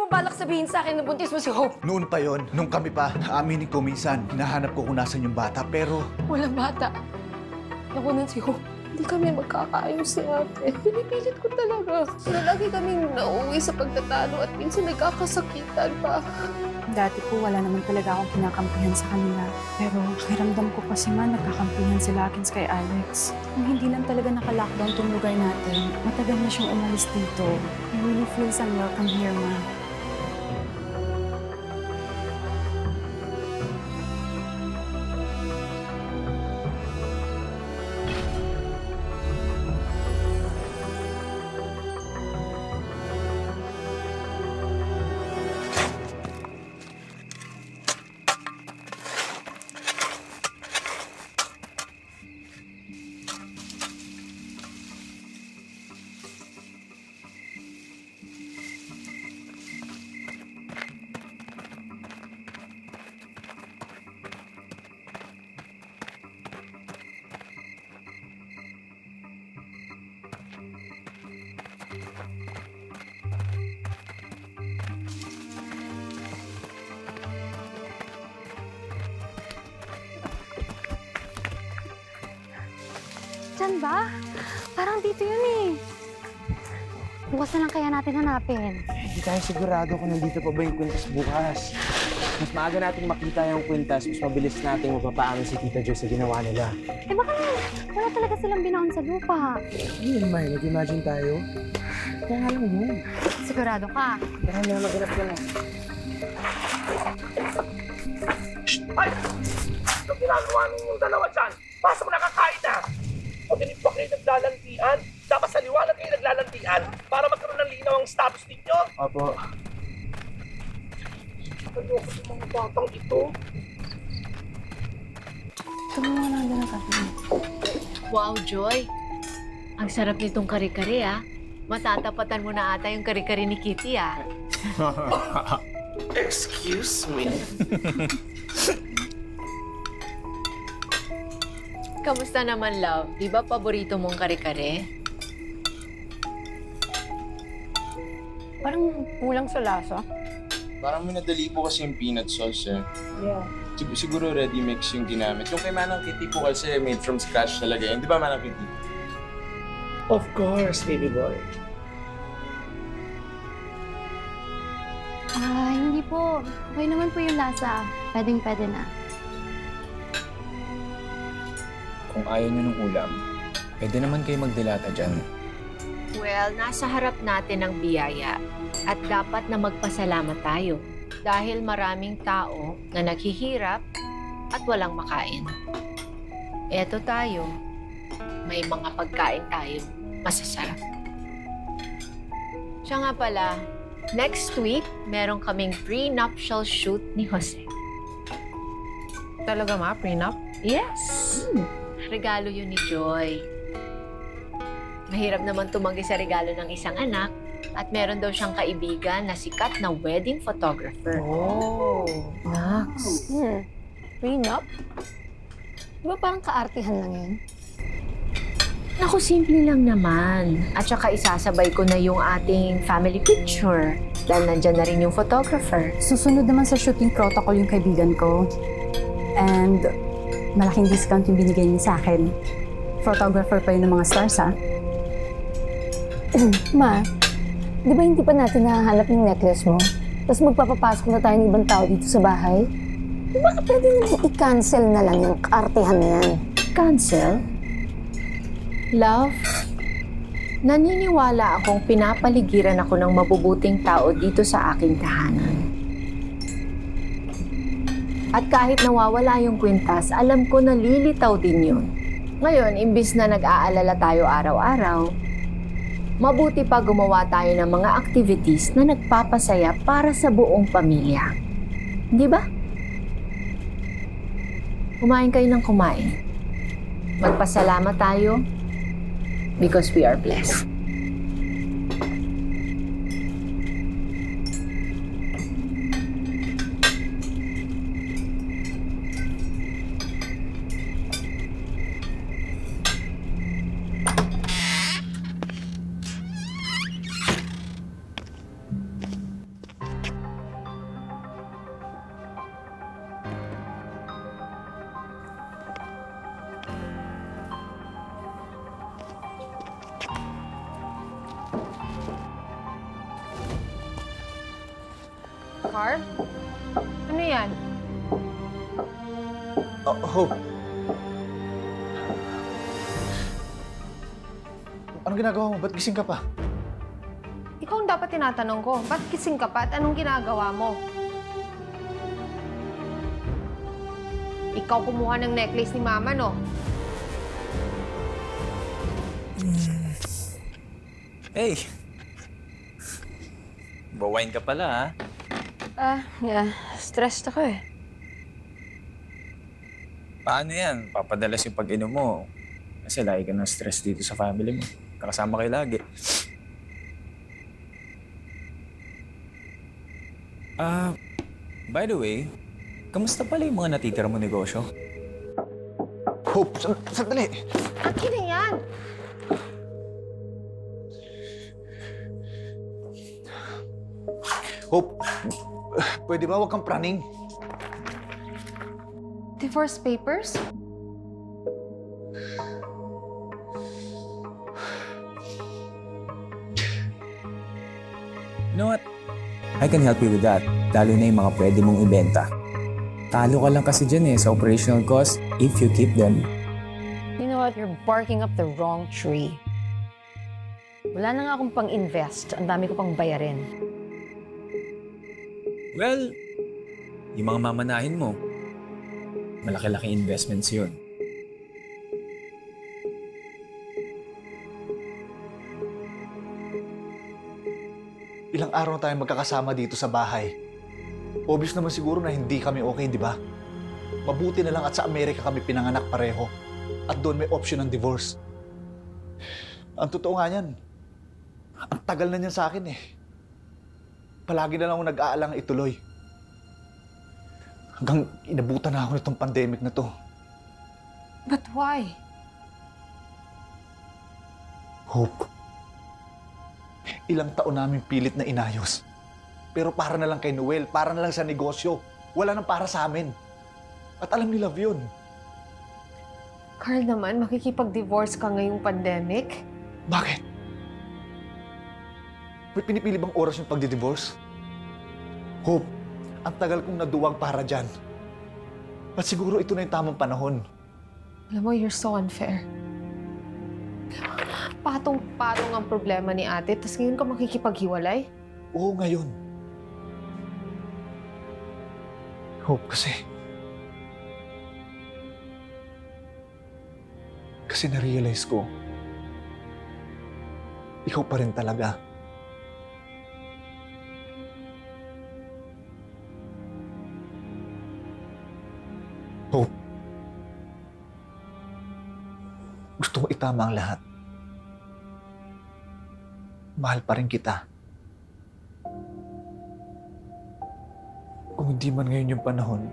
mo balak sabihin sa akin na buntis mo si Hope? Noon pa yon, nung kami pa, aaminin ko minsan, hinahanap ko kung nasan yung bata, pero... Walang bata. Nakunan si Hope. Hindi kami magkakaayos si ate. Pinipilit ko talaga. Pero lagi kaming nauwi sa pagtatalo at minsan nagkakasakitan pa. Dati po, wala naman talaga akong kinakampihan sa kanila. Pero pakiramdam ko kasi man, nagkakampihan sila akin kay Alex. Kung hindi lang talaga naka-lockdown tong lugar natin, matagal na siyang umalis dito. I really feel unwelcome here, ma. Diyan ba? Parang dito yun eh. Bukas na lang kaya natin hanapin. Hindi tayo sigurado kung nandito pa ba yung kwintas bukas. Mas maaga nating makita yung kwintas, mas mabilis nating mapapaamin si Tita Joy sa ginawa nila. Eh baka wala talaga silang binaon sa lupa. Ano yun, May? Nag-imagine tayo? Kaya nga lang yun. Sigurado ka? Tara na, maghanap ka na. Ay! Anong ginagawa ninyong dalawa dyan? Pasok na kakain na! O dinip ba kayo naglalantian? Dapat sa liwanag kayo naglalantian para magkaroon ng linaw ang status ninyo? Opo. Ayoko sa mga batang ito. Tumulungan na lang kami. Wow, Joy. Ang sarap nitong kare-kare, ah. Matatapatan mo na ata yung kare-kare ni Kitty, ah. Excuse me? Kamusta naman, love? Di ba paborito mong kare-kare? Parang kulang sa lasa. Parang minadali po kasi yung peanut sauce eh. Yeah. Siguro ready mix yung ginamit. Yung kay Manang Kitty po kasi made from scratch talaga yun. Di ba, Manang Kitty? Of course, baby boy. Hindi po. Okay naman po yung lasa. Pwedeng-pwede na. Kung ayaw nyo ng ulam, pwede naman kayo magdilata dyan. Well, nasa harap natin ang biyaya at dapat na magpasalamat tayo dahil maraming tao na naghihirap at walang makain. Eto tayo, may mga pagkain tayo masasarap. Siya nga pala, next week, meron kaming pre-nuptial shoot ni Jose. Talaga ma? Prenup? Yes! Regalo yun ni Joy. Mahirap naman tumanggi sa regalo ng isang anak at meron daw siyang kaibigan na sikat na wedding photographer. Oh, Max. Prenup? Di ba parang kaartihan lang yun? Naku, simple lang naman. At saka isasabay ko na yung ating family picture dahil nandyan na rin yung photographer. Susunod naman sa shooting protocol yung kaibigan ko. And malaking discount yung binigay niya sa akin. Photographer pa yun ng mga stars, ha? Ma, di ba hindi pa natin nahahanap yung necklace mo? Tapos magpapapasok na tayo ng ibang tao dito sa bahay? Di ba pwede naman i-cancel na lang yung kaartihan na yan? Cancel? Love, naniniwala akong pinapaligiran ako ng mabubuting tao dito sa aking tahanan. At kahit nawawala yung kwintas, alam ko na lilitaw din yun. Ngayon, imbis na nag-aalala tayo araw-araw, mabuti pa gumawa tayo ng mga activities na nagpapasaya para sa buong pamilya. Di ba? Kumain kayo ng kumain. Magpasalamat tayo because we are blessed. Carl? Ano yan? Oh, Hope. Anong ginagawa mo? Ba't gising ka pa? Ikaw ang dapat tinatanong ko. Ba't kising ka pa at anong ginagawa mo? Ikaw kumuha ng necklace ni Mama, no? Hey! Bawain ka pala, ha? Stressed ako eh. Paano yan? Papadalas yung pag-inom mo. Kasi lagi ka ng stress dito sa family mo. Kakasama kayo lagi. By the way, kamusta pala yung mga natitira mo negosyo? Hope, sandali! Akin na yan! Hope, pwede ba huwag kang praning? Divorce papers? You know what? I can help you with that. Lalo na yung mga pwede mong ibenta. Talo ka lang kasi dyan sa operational cost if you keep them. You know what? You're barking up the wrong tree. Wala na nga akong pang-invest. Ang dami ko pang bayarin. Well, yung mga mamanahin mo, malaki-laki investments yun. Ilang araw na tayo magkakasama dito sa bahay. Obvious naman siguro na hindi kami okay, di ba? Mabuti na lang at sa Amerika kami pinanganak pareho. At doon may option ng divorce. Ang totoo nga yan, ang tagal na niyan sa akin eh. Palagi na lang ako nag-aalang ituloy. Hanggang inabutan na ako nitong pandemic na to. But why? Hope. Ilang taon namin pilit na inayos. Pero para na lang kay Noel, para na lang sa negosyo. Wala nang para sa amin. At alam ni Love yun. Carl naman, makikipag-divorce ka ngayong pandemic? Bakit? May pinipili bang oras yung pagdi-divorce? Hope, ang tagal kong naduwag para dyan. At siguro ito na yung tamang panahon. Alam mo, you're so unfair. Patong-patong ang problema ni ate, tapos ngayon ka makikipaghiwalay? Oo, ngayon. Hope, kasi na-realize ko, ikaw pa rin talaga. Hope, gusto ko itama ang lahat. Mahal pa rin kita. Kung hindi man ngayon yung panahon,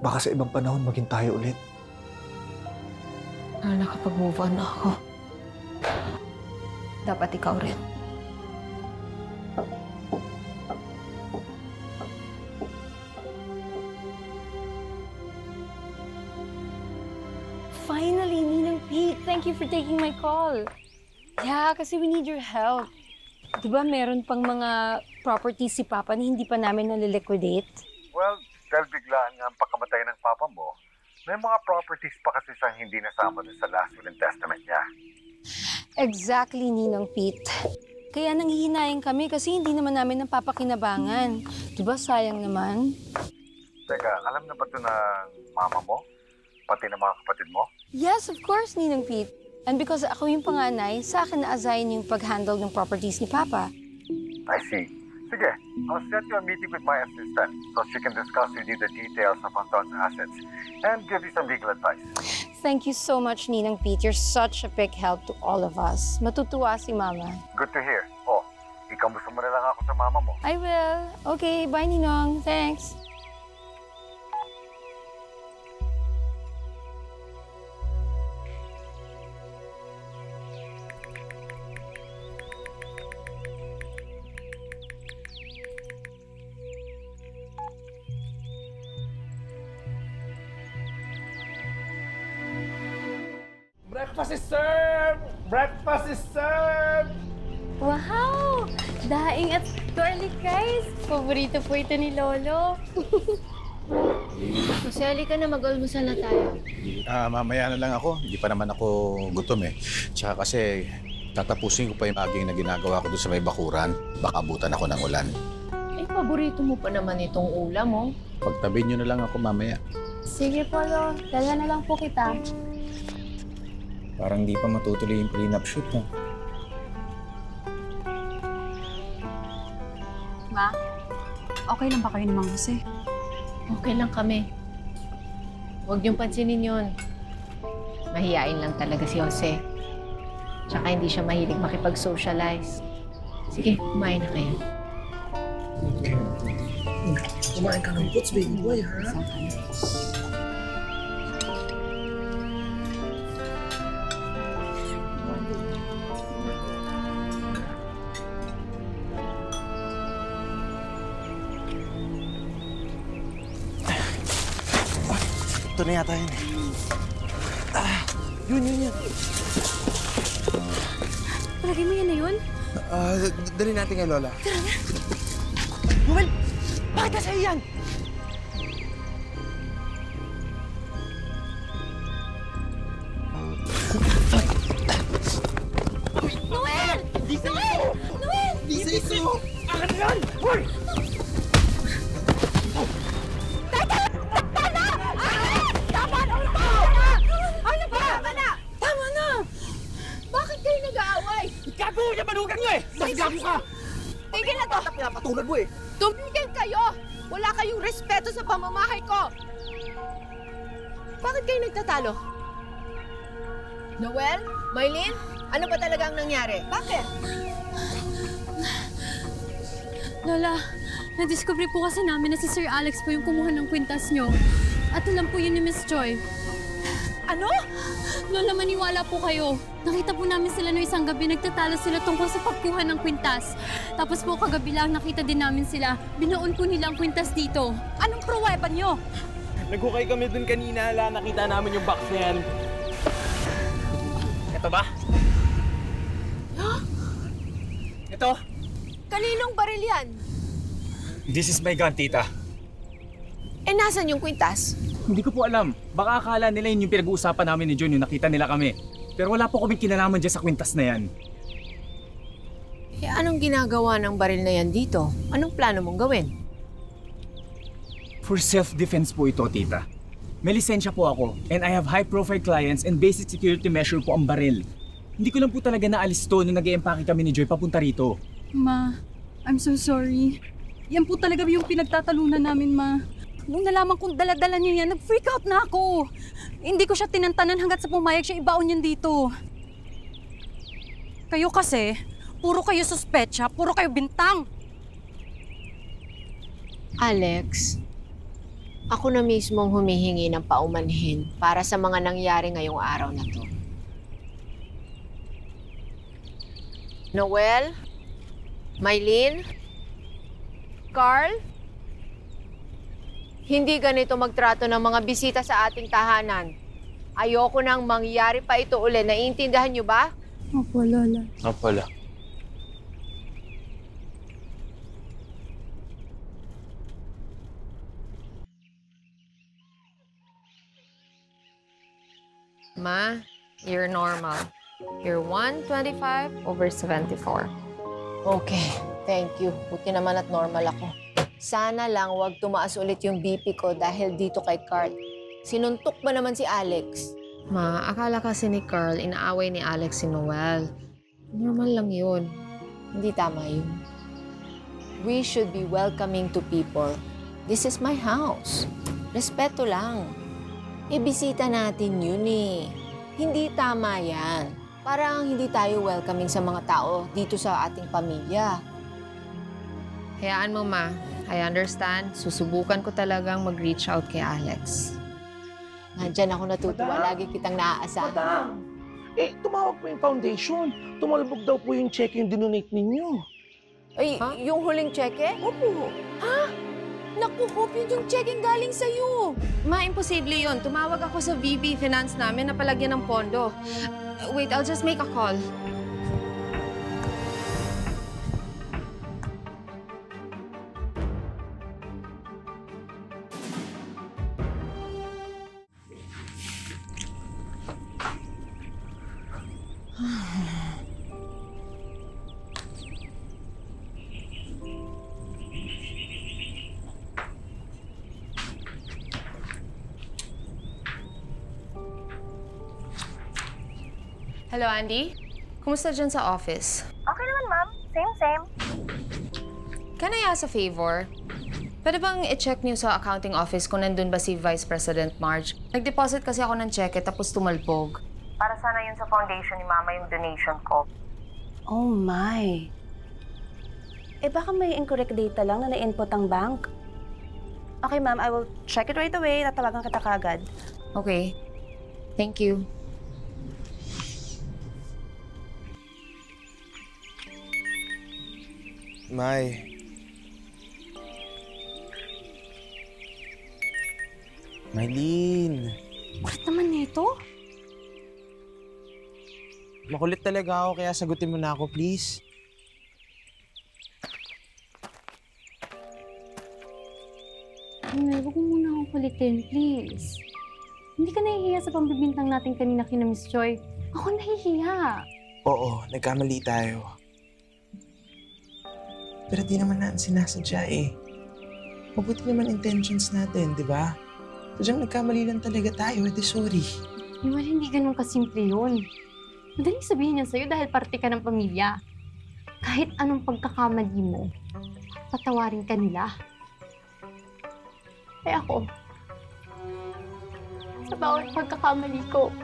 baka sa ibang panahon maging tayo ulit. Nakapag-move on na ako. Dapat ikaw rin. Finally, Ninang Pete, thank you for taking my call. Yeah, kasi we need your help. Diba meron pang mga properties si Papa na hindi pa namin naliliquidate? Well, dahil biglaan nga ang pagkamatay ng Papa mo, may mga properties pa kasi siyang hindi nasama dun sa last will and testament niya. Exactly, Ninang Pete. Kaya nanghihinayang kami kasi hindi naman namin napapakinabangan. Diba sayang naman? Teka, alam na ba ito ng mama mo? Pati ng mga kapatid mo? Yes, of course, Ninang Pete. And because ako yung panganay, sa akin na-assign yung pag-handle ng properties ni Papa. I see. Sige, I'll set you a meeting with my assistant so she can discuss with you the details of Anton's assets and give you some legal advice. Thank you so much, Ninang Pete. You're such a big help to all of us. Matutuwa si Mama. Good to hear. Oh, ikamusta mo na lang ako sa mama mo. I will. Okay, bye, Ninong. Thanks. Breakfast is served! Breakfast is served! Wow! Daing at garlic rice. Paborito po ito ni Lolo. Masali ka na, mag-almusal na tayo. Mamaya na lang ako. Hindi pa naman ako gutom eh. Tsaka kasi tatapusin ko pa yung aging na ginagawa ko doon sa may bakuran. Baka abutan ako ng ulan. Eh, paborito mo pa naman itong ulam, oh. Pagtabi nyo na lang ako mamaya. Sige po, Lo. Dala na lang po kita. Parang di pa matutuloy yung prenup shoot, ha? Ma, okay lang ba kayo ni Mang Jose? Okay lang kami. Huwag niyong pansinin yun. Mahiyain lang talaga si Jose. Tsaka hindi siya mahilig makipag-socialize. Sige, kumain na kayo. Kumain ka ng puts, baby boy, ha? Ito na yata yun. Yun. Palagay mo yan na yun? Dali natin kay Lola. Tara na. Noel! Bakit nasa iyan? Noel! Noel! Noel! Di sa iso! Akin na yan! Hoy! Bakit kayo nag-aaway? Gago! Yung manugang nyo eh! Mas gago ka! Tigil na to! Pinapatulan mo eh! Tumigil kayo! Wala kayong respeto sa pamamahay ko! Bakit kayo nagtatalo? Noel? Mylene? Ano ba talaga ang nangyari? Bakit? Lola, na-discover po kasi namin na si Sir Alex po yung kumuha ng kwintas nyo. At alam po yun ni Miss Joy. Ano? Lola, maniwala po kayo. Nakita po namin sila no isang gabi, nagtatalo sila tungkol sa pagkuha ng kwintas. Tapos po kagabi lang nakita din namin sila. Binoon po nila ang kwintas dito. Anong pruweba nyo? Naghukay kami dun kanina. Nakita namin yung box na yan. Ito ba? Ito? Kaninong baril yan? This is my gun, tita. Eh, nasan yung kwintas? Hindi ko po alam. Baka akala nila yun yung pinag-uusapan namin ni John yung nakita nila kami. Pero wala po kaming kinalaman dyan sa kwintas na yan. Eh, anong ginagawa ng baril na yan dito? Anong plano mong gawin? For self-defense po ito, tita. May lisensya po ako and I have high-profile clients and basic security measure po ang baril. Hindi ko lang po talaga naalis to nung nag-e-empake kami ni Joy papunta rito. Ma, I'm so sorry. Yan po talaga yung pinagtatalunan namin, Ma. Nung nalaman kong dala-dala niya yan, nag-freak out na ako. Hindi ko siya tinantanan hanggat sa pumayag siya ibaon yan dito. Kayo kasi, puro kayo suspetsa, puro kayo bintang. Alex, ako na mismong humihingi ng paumanhin para sa mga nangyari ngayong araw na to. Noel? Mylene? Carl? Hindi ganito magtrato ng mga bisita sa ating tahanan. Ayoko nang mangyari pa ito uli. Naiintindihan niyo ba? Opo, Lola. Pala. Ma, you're normal. You're 125/74. Okay, thank you. Buti naman at normal ako. Sana lang wag tumaas ulit yung BP ko dahil dito kay Carl. Sinuntok ba naman si Alex? Ma, akala kasi ni Carl, inaaway ni Alex si Noel. Normal lang yun. Hindi tama yun. We should be welcoming to people. This is my house. Respeto lang. Ibisita natin yun eh. Hindi tama yan. Parang hindi tayo welcoming sa mga tao dito sa ating pamilya. Hayaan mo, Ma. I understand. Susubukan ko talagang mag-reach out kay Alex. Nandyan ako natutuwa. Lagi kitang naaasahan. Madam! Eh, tumawag po yung foundation. Tumalbog daw po yung check yung dinonate ninyo. Ay, yung huling cheque? Opo. Ha? Naku, Hope, yun yung checking galing sa'yo. Ma, imposible yun. Tumawag ako sa VP Finance namin na palagyan ng pondo. Wait, I'll just make a call. Hello, Andy? Kumusta dyan sa office? Okay naman, ma'am. Same. Can I ask a favor? Pwede bang i-check niyo sa accounting office kung nandun ba si Vice President Marge? Nag-deposit kasi ako ng cheque tapos tumalbog. Para sana yun sa foundation ni Mama yung donation ko. Oh my. Baka may incorrect data lang na na-input ang bank. Okay, ma'am. I will check it right away. Tatawagan kita kaagad. Okay. Thank you. May. Maylene. Bakit naman nito? Makulit talaga ako kaya sagutin mo na ako, please. May, huwag mo muna akong kulitin, please. Hindi ka nahihiya sa pambibintang natin kanina kina Miss Joy. Ako nahihiya. Oo, nagkamali tayo. Pero di naman natin sinasadya eh. Mabuti naman intentions natin, di ba? Sadyang nagkamali lang talaga tayo, sorry. Well, hindi ganun kasimple yun. Madaling sabihin yan sa'yo dahil parte ka ng pamilya. Kahit anong pagkakamali mo, patawarin ka nila. Eh ako, sa bawat pagkakamali ko,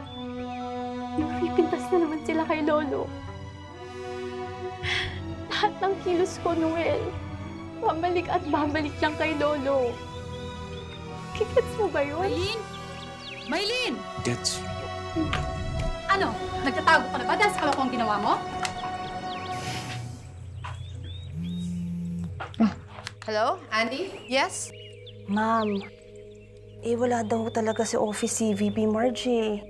pipintas na naman sila kay Lolo. Lahat ng kilos ko, Noel, babalik at babalik lang kay Lolo. Kikits mo ba yun? Maylene! Maylene! Gets. Ano? Nagtatago ka na ba dahil sa kalokohang ginawa mo? Hello, Andy? Yes? Ma'am, wala daw talaga si Office si VP Marge.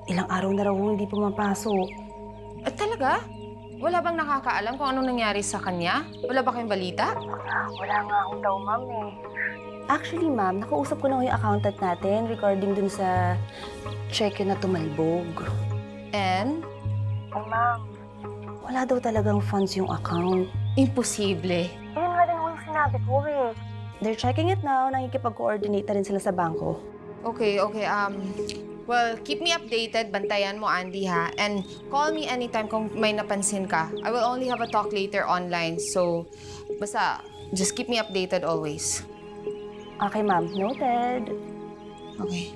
Ilang araw na raw hindi pumapasok. Talaga? Wala bang nakakaalam kung anong nangyari sa kanya? Wala ba kayong balita? Wala nga ako daw, ma'am eh. Actually, ma'am, nakausap ko na yung accountant natin regarding dun sa cheque na tumalbog. And? Oh, ma'am, wala daw talagang funds yung account. Imposible. Yun nga din yung sinabi ko eh. They're checking it now. Nakikipag-coordinate na rin sila sa bangko. Okay. Well, keep me updated. Bantayan mo, Andy, ha? And call me anytime kung may napansin ka. I will only have a talk later online. So, basta, just keep me updated always. Okay, ma'am. Noted. Okay.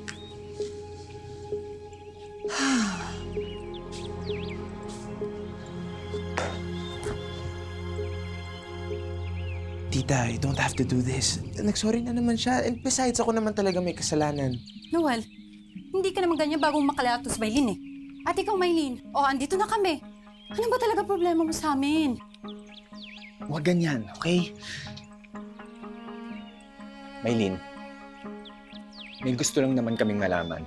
Tita, you don't have to do this. Nagsorry na naman siya. And besides, ako naman talaga may kasalanan. Noel, hindi ka naman ganyan bago makalatos, Maylene eh. At ikaw, Maylene, andito na kami. Ano ba talaga problema mo sa amin? Huwag ganyan, okay? Maylene, may gusto lang naman kaming malaman.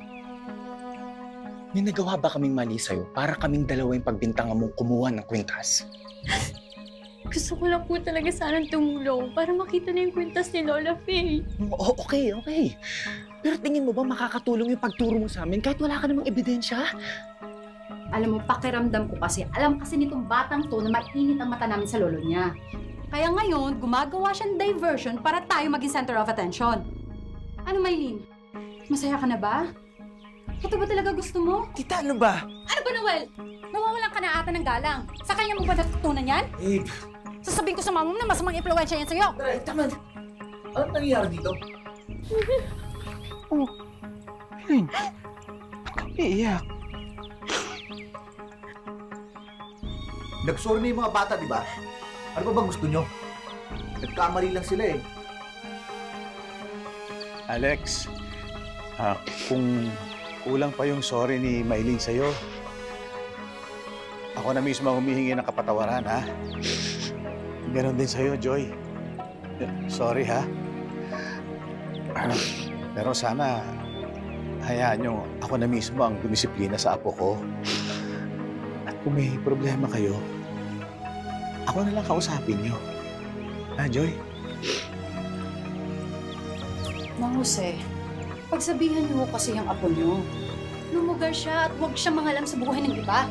May nagawa ba kaming mali sa'yo para kaming dalawa yung pagbintangan mong kumuha ng kwintas? Gusto ko lang po talaga sanang tumulong para makita na yung kwintas ni Lola Faye. Okay. Pero tingin mo ba makakatulong yung pagturo mo sa amin kahit wala ka namang ebidensya? Alam mo, pakiramdam ko kasi, alam kasi nitong batang to na mainit ang mata namin sa lolo niya. Kaya ngayon, gumagawa siyang diversion para tayo maging center of attention. Ano, Maylene? Masaya ka na ba? Ito ba talaga gusto mo? Tita, ano ba? Ano ba, Noel? Nawawalan ka na ata ng galang. Sa kanya mo ba natutunan yan? Sasabihin ko sa mama mo na masamang impluwensya yan sa'yo. Tama. Anong nangyayari dito? Iiyak. Nagsorry na yung mga bata, di ba? Ano ba bang gusto nyo? Nagkamali lang sila eh. Alex, kung kulang pa yung sorry ni Maylene sa'yo, ako na mismo ang humihingi ng kapatawaran, ha? Ganon din sa'yo, Joy. Sorry, ha? Pero sana, hayaan nyo, ako na mismo ang dumisiplina sa apo ko. At kung may problema kayo, ako na lang kausapin nyo. Ha, Joy? Mang Jose, pagsabihan niyo kasi yung apo niyo. Lumugar siya at huwag siya mangalam sa buhay ng iba.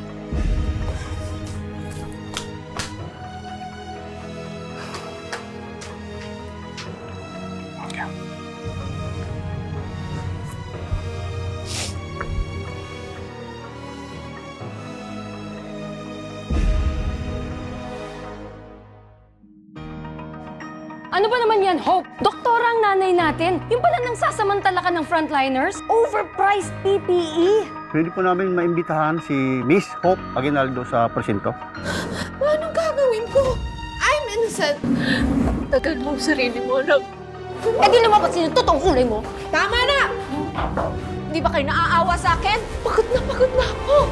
Ano ba naman yan, Hope? Doktora ang nanay natin. Yung pala nang sasamantala ka ng frontliners? Overpriced PPE. Pwede po namin maimbitahan si Miss Hope Aguinaldo sa presinto. Anong gagawin ko? I'm innocent. Tagal mo sarili mo, anak. Eh di lumabas yung totoong kulay mo. Tama na! Di ba kayo naaawa sa akin? Pagod na ako.